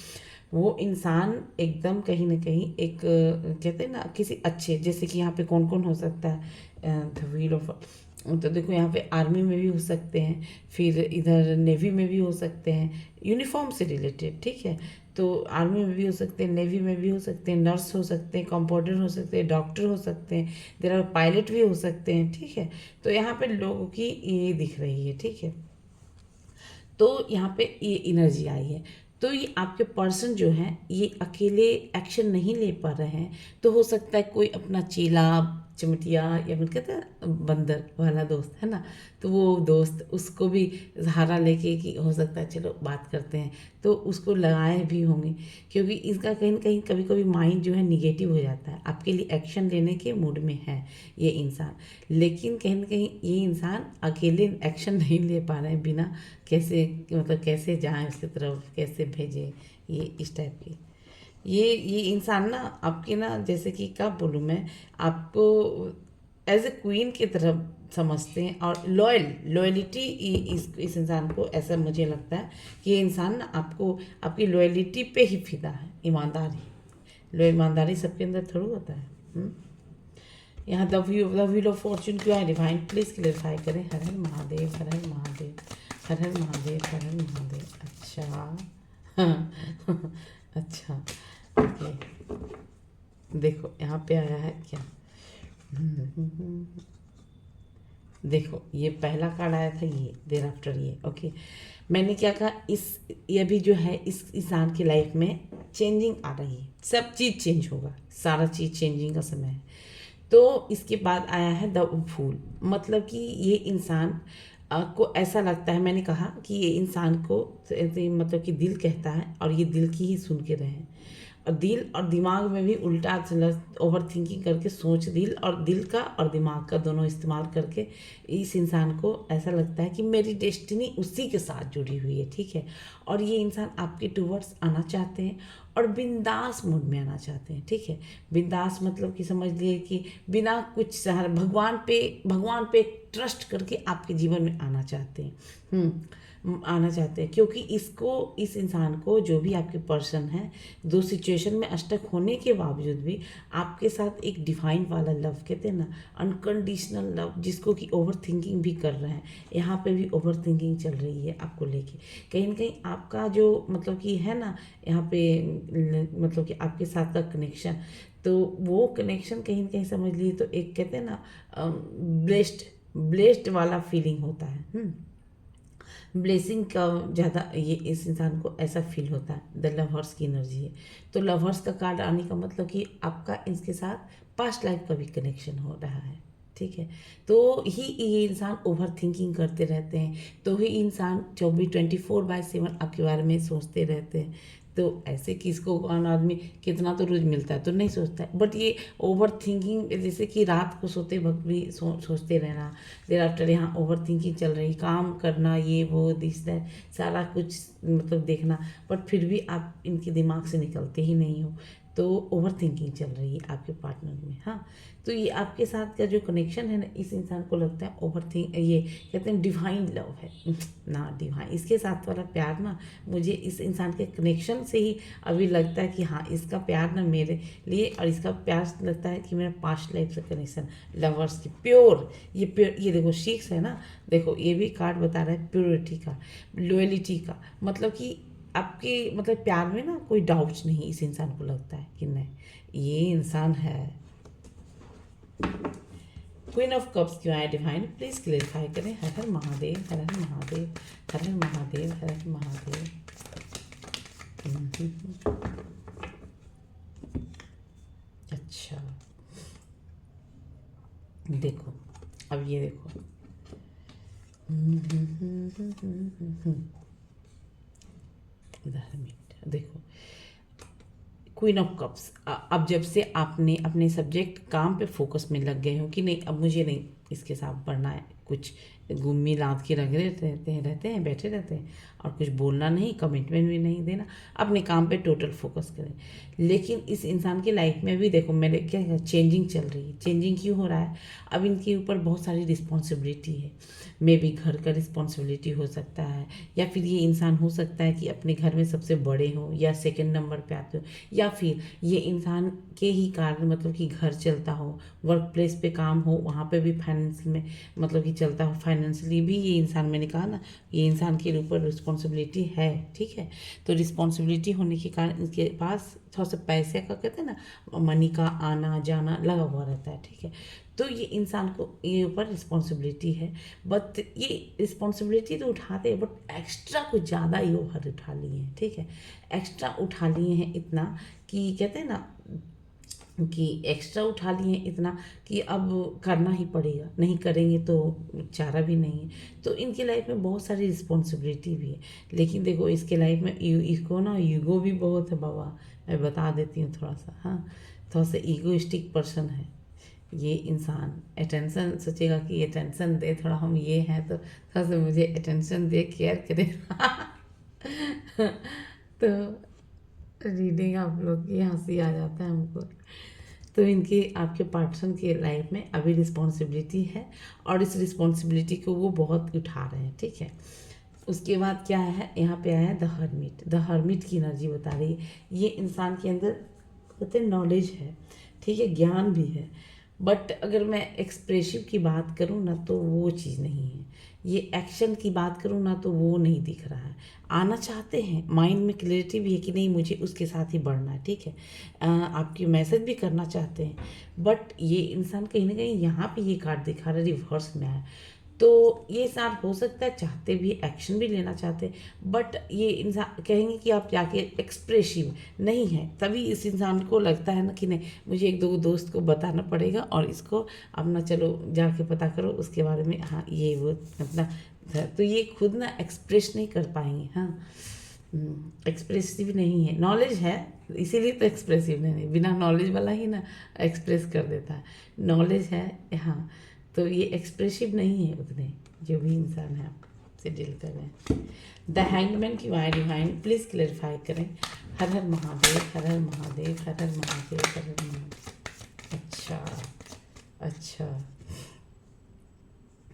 वो इंसान एकदम कहीं ना कहीं एक कहते हैं ना किसी अच्छे, जैसे कि यहाँ पे कौन कौन हो सकता है, द व्हील ऑफ, तो देखो यहाँ पे आर्मी में भी हो सकते हैं, फिर इधर नेवी में भी हो सकते हैं, यूनिफॉर्म से रिलेटेड, ठीक है। तो आर्मी में भी हो सकते हैं, नेवी में भी हो सकते हैं, नर्स हो सकते हैं, कंपाउंडर हो सकते हैं, डॉक्टर हो सकते हैं, देर आर पायलट भी हो सकते हैं, ठीक है। तो यहाँ पे लोगों की ये दिख रही है, ठीक है। तो यहाँ पे ये एनर्जी आई है। तो ये आपके पर्सन जो हैं ये अकेले एक्शन नहीं ले पा रहे हैं, तो हो सकता है कोई अपना चेला चिमटिया या फिर कहते हैं बंदर वाला दोस्त है ना, तो वो दोस्त उसको भी सहारा लेके कि हो सकता है चलो बात करते हैं, तो उसको लगाए भी होंगे, क्योंकि इसका कहीं ना कहीं कभी कभी माइंड जो है निगेटिव हो जाता है, आपके लिए एक्शन लेने के मूड में है ये इंसान, लेकिन कहीं ना कहीं ये इंसान अकेले एक्शन नहीं ले पा रहे हैं, बिना कैसे मतलब कैसे जाएं उसकी तरफ, कैसे भेजें, ये इस टाइप की। ये इंसान ना आपके ना, जैसे कि क्या बोलूँ मैं आपको, एज ए क्वीन की तरफ समझते हैं, और लॉयलिटी इस इंसान को, ऐसा मुझे लगता है कि ये इंसान ना आपको आपकी लॉयलिटी पे ही फिदा है, ईमानदारी, ईमानदारी सबके अंदर थोड़ा होता है। यहाँ द व्हील ऑफ फॉर्चून क्यों है डिवाइन, प्लीज क्लेरिफाई करें। हर हर महादेव, हर हर महादेव, हर हर महादेव, हर हर महादेव। अच्छा अच्छा, ओके। देखो यहाँ पे आया है क्या, देखो ये पहला कार्ड आया था, ये देर आफ्टर ये, ओके। मैंने क्या कहा, इस ये भी जो है इस इंसान की लाइफ में चेंजिंग आ रही है, सब चीज़ चेंज होगा, सारा चीज़ चेंजिंग का समय है। तो इसके बाद आया है द फूल, मतलब कि ये इंसान को ऐसा लगता है, मैंने कहा कि ये इंसान को मतलब कि दिल कहता है, और ये दिल की ही सुन के रहे, और दिल और दिमाग में भी उल्टा ओवर थिंकिंग करके सोच, दिल का और दिमाग का दोनों इस्तेमाल करके इस इंसान को ऐसा लगता है कि मेरी डेस्टिनी उसी के साथ जुड़ी हुई है, ठीक है। और ये इंसान आपके टूवर्ड्स आना चाहते हैं, और बिंदास मूड में आना चाहते हैं, ठीक है। बिंदास मतलब कि समझ लिए कि बिना कुछ सहारा, भगवान पे ट्रस्ट करके आपके जीवन में आना चाहते हैं, आना चाहते हैं, क्योंकि इस इंसान को, जो भी आपके पर्सन है, दो सिचुएशन में अटक होने के बावजूद भी आपके साथ एक डिवाइन वाला लव, कहते हैं ना अनकंडीशनल लव, जिसको कि ओवर थिंकिंग भी कर रहे हैं, यहाँ पे भी ओवर थिंकिंग चल रही है आपको लेके, कहीं ना कहीं आपका जो मतलब कि है ना यहाँ पे, मतलब कि आपके साथ का कनेक्शन, तो वो कनेक्शन कहीं ना कहीं समझ लीजिए तो एक कहते हैं ना ब्लेस्ड वाला फीलिंग होता है, ब्लेसिंग का ज़्यादा ये इस इंसान को ऐसा फील होता है, द लवर्स की एनर्जी है। तो लवर्स का कार्ड आने का मतलब कि आपका इनके साथ पास्ट लाइफ का भी कनेक्शन हो रहा है, ठीक है। तो ही ये इंसान ओवर थिंकिंग करते रहते हैं, तो ही इंसान 24/7 आपके बारे में सोचते रहते हैं। तो ऐसे किसको कौन आदमी कितना तो रोज मिलता है तो नहीं सोचता है, बट ये ओवर थिंकिंग, जैसे कि रात को सोते वक्त भी सोचते रहना, देर आफ्टर यहाँ ओवर थिंकिंग चल रही, काम करना, ये वो दिस दैट सारा कुछ मतलब देखना, बट फिर भी आप इनके दिमाग से निकलते ही नहीं हो, तो ओवर थिंकिंग चल रही है आपके पार्टनर में। हाँ, तो ये आपके साथ का जो कनेक्शन है ना, इस इंसान को लगता है ओवर थिंक, ये कहते हैं डिवाइन लव है ना, डिवाइन इसके साथ वाला प्यार ना, मुझे इस इंसान के कनेक्शन से ही अभी लगता है कि हाँ इसका प्यार ना मेरे लिए, और इसका प्यार लगता है कि मेरा पास्ट लाइफ से कनेक्शन, लवर्स की प्योर, ये प्योर, ये देखो शीक्स है ना, देखो ये भी कार्ड बता रहा है प्योरिटी का, लॉयलिटी का, मतलब कि आपके मतलब प्यार में ना कोई डाउट्स नहीं, इस इंसान को लगता है कि नहीं ये इंसान है। क्वीन ऑफ कप्स क्यों आए डिवाइन, प्लीज क्लेरिफाई करें। हर हर महादेव, हर हर महादेव, हर हर महादेव, हर हर महादेव। अच्छा देखो, अब ये देखो, देखो क्वीन ऑफ कप्स, अब जब से आपने अपने सब्जेक्ट काम पे फोकस में लग गए हो कि नहीं अब मुझे नहीं इसके साथ पढ़ना है, कुछ गुम्मी लाद के रहते हैं बैठे रहते हैं, और कुछ बोलना नहीं, कमिटमेंट भी नहीं देना, अपने काम पे टोटल फोकस करें। लेकिन इस इंसान की लाइफ में भी देखो मेरे क्या चेंजिंग चल रही है। चेंजिंग क्यों हो रहा है? अब इनके ऊपर बहुत सारी रिस्पॉन्सिबिलिटी है। मे बी घर का रिस्पॉन्सिबिलिटी हो सकता है, या फिर ये इंसान हो सकता है कि अपने घर में सबसे बड़े हो या सेकंड नंबर पे आते हो, या फिर ये इंसान के ही कारण मतलब कि घर चलता हो, वर्क प्लेस पे काम हो, वहाँ पे भी फाइनेंस में मतलब कि चलता हो, फाइनेंशियली भी ये इंसान, मैंने कहा ना ये इंसान के ऊपर रिस्पॉन्सिबिलिटी है। ठीक है, तो रिस्पॉन्सिबिलिटी होने के कारण इनके पास थोड़ा सा पैसे का कहते हैं ना, मनी का आना जाना लगा हुआ रहता है। ठीक है, तो ये इंसान को ये ऊपर रिस्पॉन्सिबिलिटी है, बट ये रिस्पॉन्सिबिलिटी तो उठाते हैं बट एक्स्ट्रा कुछ ज़्यादा ही ओवर उठा लिए हैं। ठीक है, एक्स्ट्रा उठा लिए हैं इतना कि कहते हैं ना कि एक्स्ट्रा उठा लिए इतना कि अब करना ही पड़ेगा, नहीं करेंगे तो चारा भी नहीं है। तो इनकी लाइफ में बहुत सारी रिस्पॉन्सिबिलिटी भी है, लेकिन देखो इसके लाइफ में इसको ना ईगो भी बहुत है बाबा। मैं बता देती हूँ थोड़ा सा, हाँ, थोड़ा सा ईगोइस्टिक पर्सन है ये इंसान। अटेंशन सोचेगा कि अटेंशन दे थोड़ा, हम ये हैं तो थोड़ा सा मुझे अटेंशन दे, केयर करे। तो रीडिंग आप लोग की हंसी आ जाता है हमको। तो इनके आपके पार्टनर के लाइफ में अभी रिस्पॉन्सिबिलिटी है, और इस रिस्पॉन्सिबिलिटी को वो बहुत उठा रहे हैं। ठीक है, उसके बाद क्या है, यहाँ पे आया है द हर्मिट। द हर्मिट की एनर्जी बता रही है ये इंसान के अंदर कहते हैं नॉलेज है, ठीक है, ज्ञान भी है, बट अगर मैं एक्सप्रेसिव की बात करूँ ना तो वो चीज़ नहीं है। ये एक्शन की बात करूँ ना तो वो नहीं दिख रहा है। आना चाहते हैं, माइंड में क्लियरिटी भी है कि नहीं मुझे उसके साथ ही बढ़ना है। ठीक है, आपकी मैसेज भी करना चाहते हैं, बट ये इंसान कहीं ना कहीं यहाँ पे ये कार्ड दिखा रहा है रिवर्स में आया। तो ये इंसान हो सकता है चाहते भी, एक्शन भी लेना चाहते, बट ये इंसान कहेंगे कि आप जाके एक्सप्रेसिव नहीं है, तभी इस इंसान को लगता है ना कि नहीं मुझे एक दो दोस्त को बताना पड़ेगा और इसको अपना चलो जाके पता करो उसके बारे में, हाँ ये वो अपना। तो ये खुद ना एक्सप्रेस नहीं कर पाएंगे। हाँ, एक्सप्रेसिव नहीं है, नॉलेज है इसीलिए तो एक्सप्रेसिव नहीं, बिना नॉलेज वाला ही ना एक्सप्रेस कर देता है। नॉलेज है, हाँ, तो ये एक्सप्रेसिव नहीं है उतने, जो भी इंसान है आपसे डील कर रहे हैं। द हैंगमैन की वाई डिवाइन प्लीज़ क्लेरिफाई करें। हर हर महादेव, हर हर महादेव, हर हर महादेव, हर हर महादेव। अच्छा अच्छा,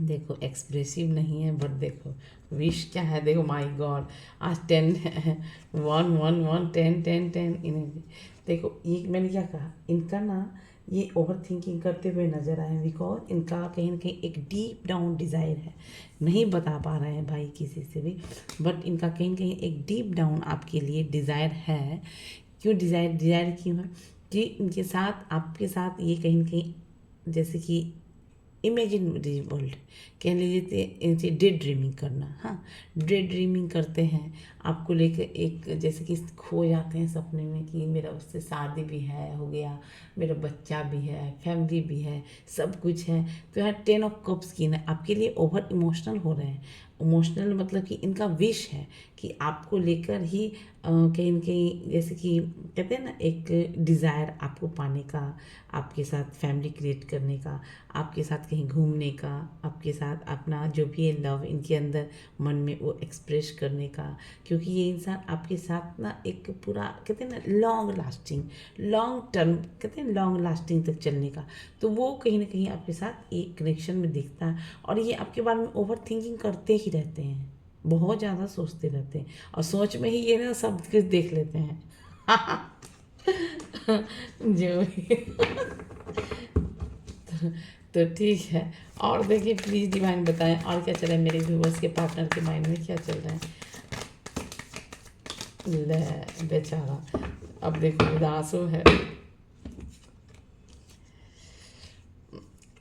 देखो एक्सप्रेसिव नहीं है, बट देखो विश क्या है, देखो माय गॉड, आज 10 1 1 1 10 10 10 इन्हें देखो। ये मैंने क्या कहा, इनका ना ये ओवर थिंकिंग करते हुए नज़र आए, बिकॉज इनका कहीं ना कहीं एक डीप डाउन डिज़ायर है, नहीं बता पा रहे हैं भाई किसी से भी, बट इनका कहीं ना कहीं एक डीप डाउन आपके लिए डिज़ायर है। क्यों डिज़ायर, डिज़ायर क्यों है कि इनके साथ आपके साथ ये कहीं ना कहीं जैसे कि इमेजिनरी वर्ल्ड कह लीजिए, इनसे डे ड्रीमिंग करना। हाँ, डे ड्रीमिंग करते हैं आपको लेकर, एक जैसे कि खो जाते हैं सपने में कि मेरा उससे शादी भी है हो गया, मेरा बच्चा भी है, फैमिली भी है, सब कुछ है। तो यहाँ 10 ऑफ कप्स की ना आपके लिए ओवर इमोशनल हो रहे हैं। इमोशनल मतलब कि इनका विश है कि आपको लेकर ही कहीं न कहीं जैसे कि कहते हैं ना एक डिज़ायर आपको पाने का, आपके साथ फैमिली क्रिएट करने का, आपके साथ कहीं घूमने का, आपके साथ अपना जो भी है लव इनके अंदर मन में वो एक्सप्रेस करने का। क्योंकि ये इंसान आपके साथ ना एक पूरा कहते हैं ना लॉन्ग लास्टिंग, लॉन्ग टर्म कहते हैं लॉन्ग लास्टिंग तक चलने का, तो वो कहीं ना कहीं आपके साथ एक कनेक्शन में दिखता है। और ये आपके बारे में ओवर थिंकिंग करते ही रहते हैं, बहुत ज़्यादा सोचते रहते हैं, और सोच में ही ये ना सब कुछ देख लेते हैं। जो तो ठीक है, और देखिए प्लीज़ डिवाइन बताएं और क्या चल रहा है मेरे व्यूवर्स के पार्टनर के माइंड में, क्या चल रहा है। ले बेचारा, अब देखो उदासो है,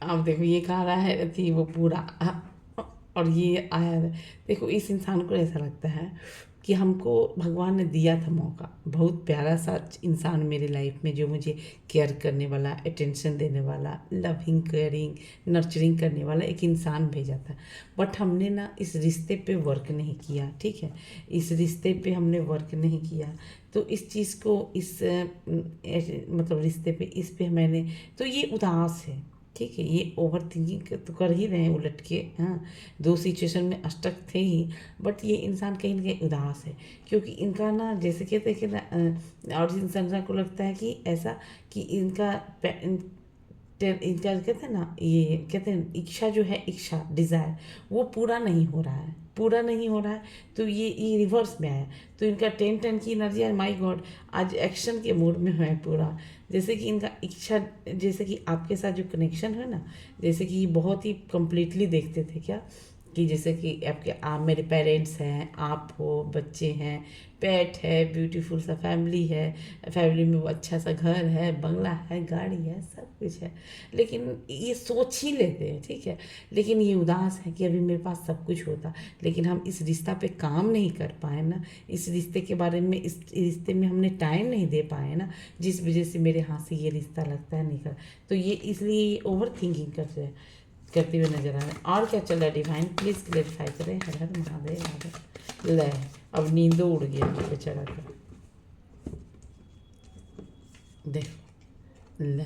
अब देखो ये कह रहा है कि वो पूरा, और ये आया है। देखो इस इंसान को ऐसा लगता है कि हमको भगवान ने दिया था मौका, बहुत प्यारा सा इंसान मेरे लाइफ में जो मुझे केयर करने वाला, अटेंशन देने वाला, लविंग केयरिंग नर्चरिंग करने वाला एक इंसान भेजा था, बट हमने ना इस रिश्ते पे वर्क नहीं किया। ठीक है, इस रिश्ते पे हमने वर्क नहीं किया, तो इस चीज़ को इस मतलब रिश्ते पे इस पे मैंने, तो ये उदास है, ठीक है, ये ओवर थिंकिंग तो कर ही रहे हैं उलट के। हाँ, दो सिचुएशन में स्टक थे ही, बट ये इंसान कहीं ना कहीं उदास है, क्योंकि इनका ना जैसे कहते हैं कि ना और इंसान को लगता है कि ऐसा कि इनका कहते हैं ना, ये कहते हैं इच्छा जो है, इच्छा डिज़ायर वो पूरा नहीं हो रहा है, पूरा नहीं हो रहा है। तो ये रिवर्स में आया, तो इनका 10-10 की एनर्जी है, माय गॉड आज एक्शन के मूड में है पूरा। जैसे कि इनका इच्छा, जैसे कि आपके साथ जो कनेक्शन है ना, जैसे कि बहुत ही कंप्लीटली देखते थे क्या, कि जैसे कि आपके आप मेरे पेरेंट्स हैं, आप हो, बच्चे हैं, पेट है, ब्यूटीफुल सा फैमिली है, फैमिली में वो अच्छा सा घर है, बंगला है, गाड़ी है, सब कुछ है। लेकिन ये सोच ही लेते हैं, ठीक है, लेकिन ये उदास है कि अभी मेरे पास सब कुछ होता, लेकिन हम इस रिश्ता पे काम नहीं कर पाए ना, इस रिश्ते के बारे में, इस रिश्ते में हमने टाइम नहीं दे पाए ना, जिस वजह से मेरे हाथ से ये रिश्ता लगता है नहीं कर। तो ये इसलिए ओवर थिंकिंग करते हुए नजर आ रहे हैं। और क्या चल रहा है डिवाइन, प्लीज क्लेरिफाई करें। हर हर महादेव, हर ले, अब नींदो उड़ गया बेचारा का। देखो ले,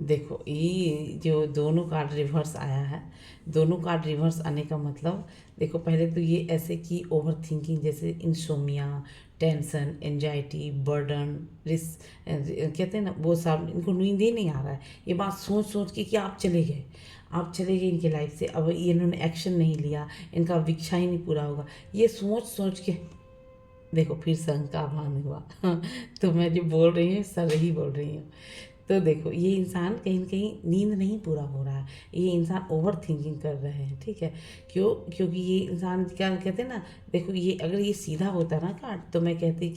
देखो ये जो दोनों कार्ड रिवर्स आया है, दोनों कार्ड रिवर्स आने का मतलब, देखो पहले तो ये ऐसे कि ओवर थिंकिंग, जैसे इंसोमिया, टेंशन, एंजाइटी, बर्डन, रिस कहते हैं ना, वो सब इनको नींद ही नहीं आ रहा है। ये बात सोच सोच के कि आप चले गए, आप चले गए इनके लाइफ से, अब ये इन्होंने एक्शन नहीं लिया, इनका इच्छा ही नहीं पूरा होगा, ये सोच सोच के। देखो फिर संग का आह्वान हुआ तो मैं जो बोल रही हूँ सर ही बोल रही हूँ। तो देखो ये इंसान कहीं ना कहीं नींद नहीं पूरा हो रहा है, ये इंसान ओवर थिंकिंग कर रहे हैं, ठीक है। क्योंकि ये इंसान क्या कहते हैं ना, देखो ये अगर ये सीधा होता ना कार्ड, तो मैं कहती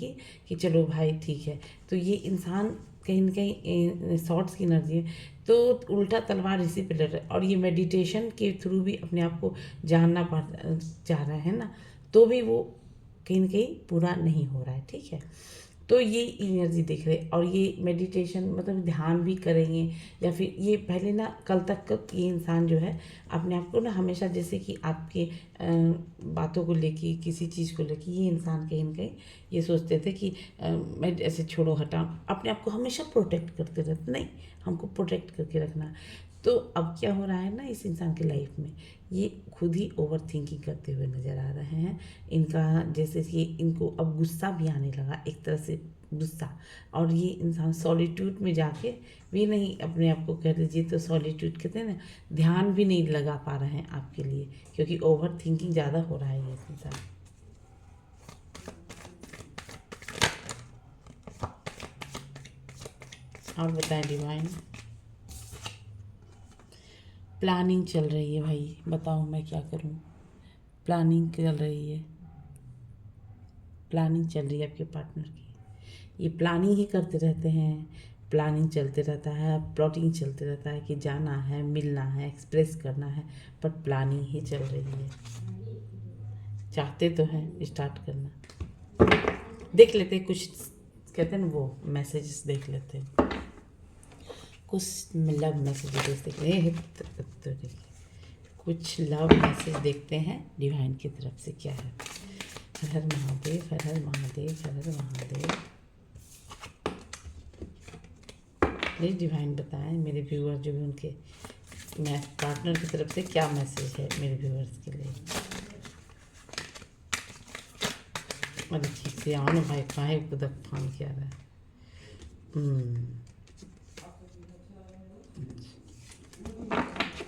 कि चलो भाई ठीक है। तो ये इंसान कहीं ना कहीं शॉर्ट्स की एनर्जी है, तो उल्टा तलवार इसी पे लड़ रहा है, और ये मेडिटेशन के थ्रू भी अपने आप को जानना पड़ चाह रहे हैं ना, तो भी वो कहीं ना कहीं पूरा नहीं हो रहा है, ठीक है। तो ये एनर्जी दिख रही है, और ये मेडिटेशन मतलब ध्यान भी करेंगे, या फिर ये पहले ना कल तक ये इंसान जो है अपने आप को ना हमेशा, जैसे कि आपके बातों को लेके, किसी चीज़ को लेके, ये इंसान कहीं ना कहीं ये सोचते थे कि मैं ऐसे छोड़ो हटाओ, अपने आप को हमेशा प्रोटेक्ट करते रहते, नहीं हमको प्रोटेक्ट करके रखना है। तो अब क्या हो रहा है ना इस इंसान की लाइफ में, ये खुद ही ओवर थिंकिंग करते हुए नज़र आ रहे हैं। इनका जैसे कि इनको अब गुस्सा भी आने लगा, एक तरह से गुस्सा, और ये इंसान सॉलिट्यूड में जाके भी नहीं, अपने आप को कह लीजिए तो सॉलिट्यूड कहते हैं ना, ध्यान भी नहीं लगा पा रहे हैं आपके लिए, क्योंकि ओवर थिंकिंग ज़्यादा हो रहा है ये इंसान। और बताएं डिवाइन। प्लानिंग चल रही है भाई, बताओ मैं क्या करूं। प्लानिंग चल रही है, प्लानिंग चल रही है आपके पार्टनर की, ये प्लानिंग ही करते रहते हैं, प्लानिंग चलते रहता है, प्लॉटिंग चलते रहता है कि जाना है, मिलना है, एक्सप्रेस करना है, बट प्लानिंग ही चल रही है। चाहते तो हैं स्टार्ट करना, देख लेते हैं कुछ, कहते हैं ना वो मैसेजेस देख लेते हैं, कुछ लव मैसेजेस देख रहे हैं, तो देखिए कुछ लव मैसेज देखते हैं डिवाइन की तरफ से क्या है। हर हर महादेव, हर हर महादेव, हर हर महादेव। प्लीज डिवाइन बताएं मेरे व्यूअर जो भी, उनके मैं पार्टनर की तरफ से क्या मैसेज है मेरे व्यूअर्स के लिए। अरे ठीक से आओ ना भाई, काहे कुदक फान क्या रहा है।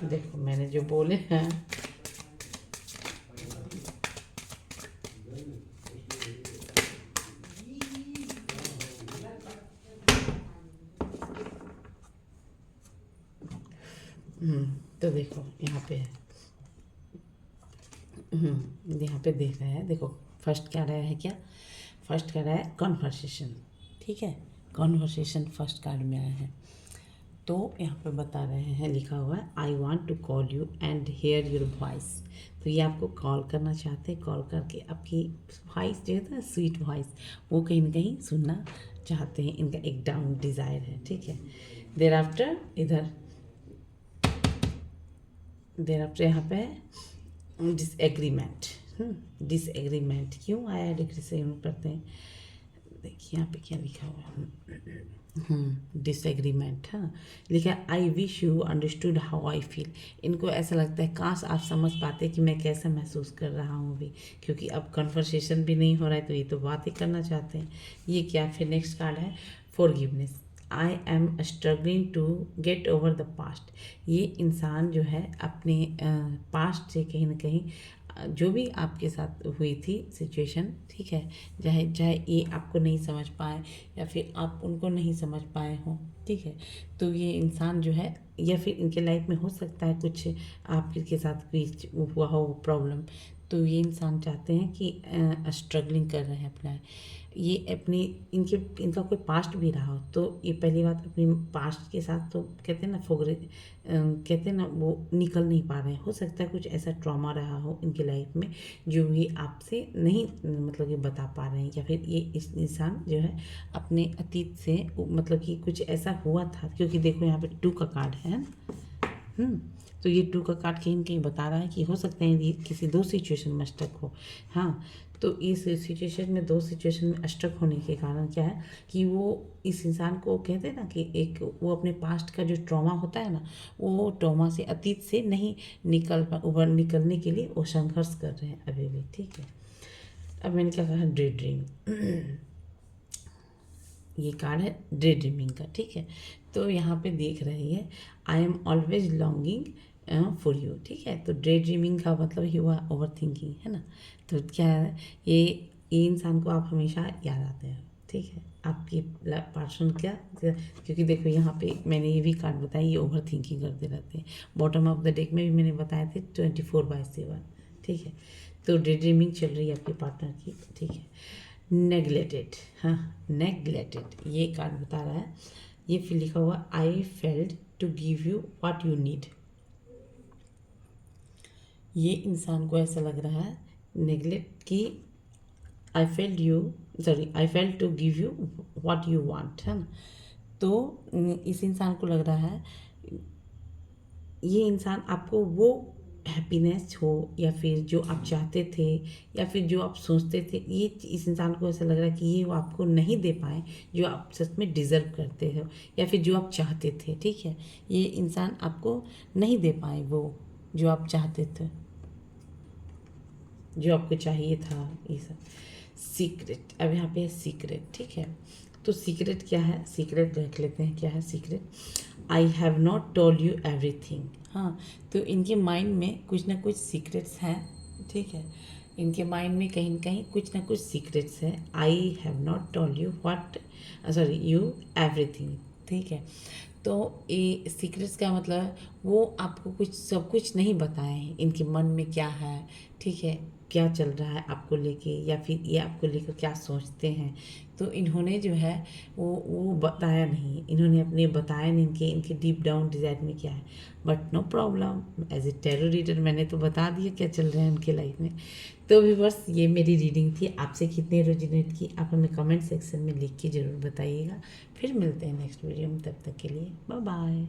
देखो मैंने जो बोले हैं, तो देखो यहाँ पे है, यहाँ पे देख रहे हैं, देखो फर्स्ट क्या रहा है, क्या फर्स्ट क्या रहा है, कॉन्वर्सेशन, ठीक है, कॉन्वर्सेशन फर्स्ट कार्ड में आया है। तो यहाँ पे बता रहे हैं, लिखा हुआ है I want to call you and hear your voice. तो ये आपको कॉल करना चाहते हैं, कॉल करके आपकी वॉइस जो है ना, स्वीट वॉइस, वो कहीं ना कहीं सुनना चाहते हैं, इनका एक डाउन डिज़ायर है, ठीक है। देर आफ्टर इधर, देर आफ्टर यहाँ पे डिसएग्रीमेंट, डिसएग्रीमेंट क्यों आया, डिग्री से करते हैं। देखिए यहाँ पे क्या लिखा हुआ है, डिसएग्रीमेंट। हाँ, लिखा है I wish you understood how I feel. इनको ऐसा लगता है काश आप समझ पाते कि मैं कैसा महसूस कर रहा हूँ अभी, क्योंकि अब कन्वर्सेशन भी नहीं हो रहा है तो ये तो बात ही करना चाहते हैं। ये क्या, फिर नेक्स्ट कार्ड है forgiveness. I am struggling to get over the past. ये इंसान जो है अपने पास्ट से कहीं ना कहीं जो भी आपके साथ हुई थी सिचुएशन, ठीक है, चाहे चाहे ये आपको नहीं समझ पाए या फिर आप उनको नहीं समझ पाए हों, ठीक है, तो ये इंसान जो है या फिर इनके लाइफ में हो सकता है कुछ आपके साथ कुछ हुआ हो प्रॉब्लम, तो ये इंसान चाहते हैं कि स्ट्रगलिंग कर रहे हैं अपना, ये अपनी इनका कोई पास्ट भी रहा हो तो ये पहली बात अपनी पास्ट के साथ तो कहते हैं ना कहते हैं ना वो निकल नहीं पा रहे हैं। हो सकता है कुछ ऐसा ट्रॉमा रहा हो इनकी लाइफ में जो ये आपसे नहीं मतलब कि बता पा रहे हैं, या फिर ये इस इंसान जो है अपने अतीत से मतलब कि कुछ ऐसा हुआ था, क्योंकि देखो यहाँ पे 2 का कार्ड है ना। तो ये 2 का कार्ड कहीं न कहीं बता रहा है कि हो सकता है ये किसी 2 सिचुएशन में स्टक हो। हाँ, तो इस सिचुएशन में 2 सिचुएशन में स्टक होने के कारण क्या है कि वो इस इंसान को कहते हैं ना कि एक वो अपने पास्ट का जो ट्रॉमा होता है ना, वो ट्रॉमा से अतीत से नहीं निकलने के लिए वो संघर्ष कर रहे हैं अभी भी, ठीक है। अब मैंने क्या कहा, डे ड्रीम। ये कार्ड है डे ड्रीमिंग का, ठीक है। तो यहाँ पे देख रही है I am always longing for you, ठीक है। तो डे ड्रीमिंग का मतलब ही हुआ ओवर थिंकिंग, है ना। तो क्या है, ये इंसान को आप हमेशा याद आते हैं, ठीक है, आपकी पर्सन क्योंकि देखो यहाँ पे मैंने ये भी कार्ड बताया, ये ओवर थिंकिंग करते रहते हैं। बॉटम ऑफ द डेक में भी मैंने बताए थे 24/7, ठीक है। तो डे ड्रीमिंग चल रही है आपके पार्टनर की, ठीक है। नेग्लेक्टेड, हाँ, नेग्लेक्टेड ये कार्ड बता रहा है, ये फिर लिखा हुआ I failed to give you what you need. ये इंसान को ऐसा लग रहा है नेग्लेक्ट की I failed to give you what you want, है ना। तो इस इंसान को लग रहा है ये इंसान आपको वो हैप्पीनेस हो या फिर जो आप चाहते थे या फिर जो आप सोचते थे, ये इस इंसान को ऐसा लग रहा है कि ये वो आपको नहीं दे पाए जो आप सच में डिज़र्व करते हो या फिर जो आप चाहते थे, ठीक है। ये इंसान आपको नहीं दे पाए वो जो आप चाहते थे, जो आपको चाहिए था, ये सब सीक्रेट। अब यहाँ पे है सीक्रेट, ठीक है। तो सीक्रेट क्या है, सीक्रेट देख लेते हैं क्या है secret. I have not told you everything. हाँ, तो इनके माइंड में कुछ ना कुछ सीक्रेट्स हैं, ठीक है। इनके माइंड में कहीं ना कहीं कुछ ना कुछ सीक्रेट्स है। I have not told you you everything, ठीक है। तो ये सीक्रेट्स का मतलब है वो आपको कुछ सब कुछ नहीं बताए हैं, इनके मन में क्या है, ठीक है, क्या चल रहा है आपको लेके या फिर ये आपको लेकर क्या सोचते हैं, तो इन्होंने जो है वो बताया नहीं, इन्होंने अपने बताया नहीं इनके डीप डाउन डिज़ायर में क्या है। But no problem, as a tarot reader मैंने तो बता दिया क्या चल रहा है उनके लाइफ में। तो भी बस ये मेरी रीडिंग थी, आपसे कितने रेजोनेट की आप हमें कमेंट सेक्शन में लिख के ज़रूर बताइएगा। फिर मिलते हैं नेक्स्ट वीडियो में, तब तक के लिए बाय बाय।